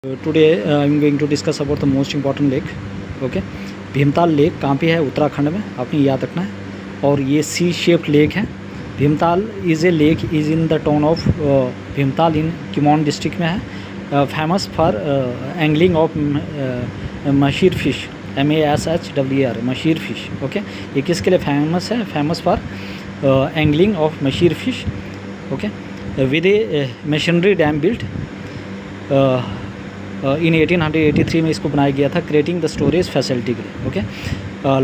Today I'm going to discuss about the most important lake. Okay, Bhimtal lake कहाँ पे है? उत्तराखंड में, आपने याद रखना है। और ये सी शेप्ड लेक है। Bhimtal is a lake is in the town of Bhimtal in Kumaon district में है। Famous for angling of machine fish, MASHWER, machine fish. Okay, ये किसके लिए फेमस है? Famous for angling of machine fish. Okay, with A machinery dam built in 1883 में इसको बनाया गया था, क्रिएटिंग द स्टोरेज फैसिलिटी के लिए। Okay,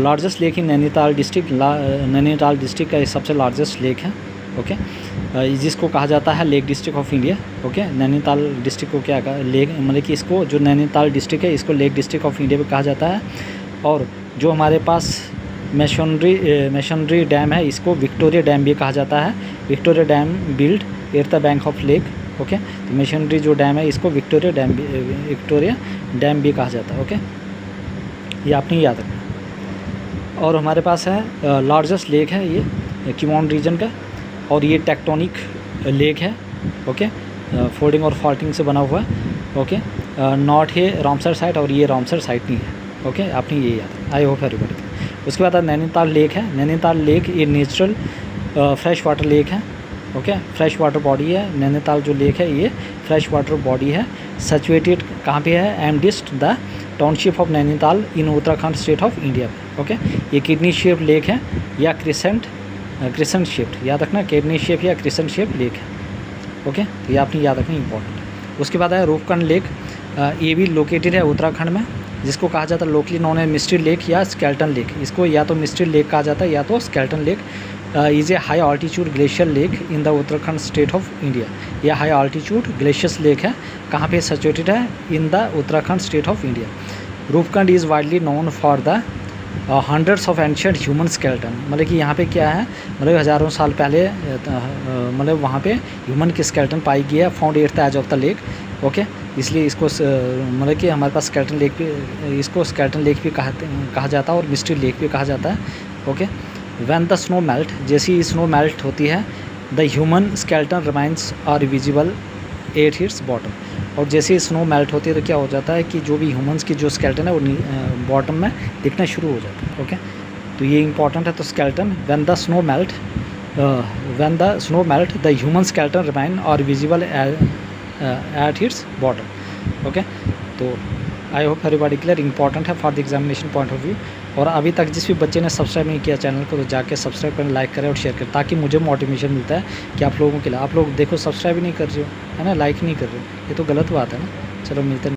largest lake in Nainital district, Nainital district का ये सबसे लार्जेस्ट लेक है। ओके, जिसको कहा जाता है lake district of India. Okay, Nainital district को क्या कहा? लेक, मतलब कि इसको जो नैनीताल डिस्ट्रिक्ट है इसको लेक डिस्ट्रिक्ट ऑफ इंडिया भी कहा जाता है। और जो हमारे पास मशीनरी डैम है इसको विक्टोरिया डैम भी कहा जाता है। Victoria dam build at the bank of lake. Okay, तो मशीनरी जो डैम है इसको विक्टोरिया डैम भी कहा जाता है। ओके, ये आपने याद रखना। और हमारे पास है लार्जेस्ट लेक है ये कुमाऊं रीजन का, और ये टेक्टोनिक लेक है। ओके, फोल्डिंग और फॉल्टिंग से बना हुआ है। ओके, नॉट है रामसर साइट, और ये रामसर साइट नहीं है। ओके, आपने ये याद रखना। आई होप एवरीबॉडी। उसके बाद नैनीताल लेक है। नैनीताल लेक ये नेचुरल फ्रेश वाटर लेक है। ओके, फ्रेश वाटर बॉडी है। नैनीताल जो लेक है ये फ्रेश वाटर बॉडी है। सचुएटेड कहाँ पे है? Amidst the township of Nainital in Uttarakhand state of India में। ओके, ये किडनी शेप लेक है या क्रिसेंट शेप्ड, याद रखना, किडनी शेप या क्रिसेंट शेप लेक है। ओके, तो ये आपने याद रखना, इंपॉर्टेंट है। उसके बाद है रूपकुंड लेक। ये भी लोकेटेड है उत्तराखंड में, जिसको कहा जाता है लोकली नॉन है मिस्ट्री लेक या स्केल्टन लेक। इसको या तो मिस्ट्री लेक कहा जाता है या तो skeleton lake. Is a high altitude glacier lake in the Uttarakhand state of India. यह हाई आल्टीट्यूड ग्लेशियस लेक है। कहाँ पे सिचुएटेड है? In the Uttarakhand state of India. Roopkund is widely known for the hundreds of ancient human skeleton. मतलब कि यहाँ पे क्या है, मतलब हज़ारों साल पहले मतलब वहाँ पे ह्यूमन की स्केल्टन पाई गई है, found at the edge of the lake. Okay, इसलिए इसको मतलब कि हमारे पास स्केल्टन लेक भी, इसको स्केल्टन लेक भी कहा जाता है और मिस्ट्री लेक भी कहा जाता है। Okay, when the snow melt, जैसी स्नो मेल्ट होती है, the human skeleton remains are visible at its bottom. और जैसे स्नो मेल्ट होती है तो क्या हो जाता है कि जो भी ह्यूमंस की जो स्केल्टन है वो बॉटम में दिखना शुरू हो जाता है। ओके, तो ये इंपॉर्टेंट है। तो skeleton, when the snow melt the human skeleton remain are visible at its bottom. Okay, तो I hope everybody clear, important है for the examination point of view. और अभी तक जिस भी बच्चे ने सब्सक्राइब नहीं किया चैनल को तो जाके सब्सक्राइब करें, लाइक करें और शेयर करें, ताकि मुझे मोटिवेशन मिलता है कि आप लोगों के लिए। आप लोग देखो सब्सक्राइब ही नहीं कर रहे हो, है ना, लाइक नहीं कर रहे हो, ये तो गलत बात है ना। चलो मिलते हैं।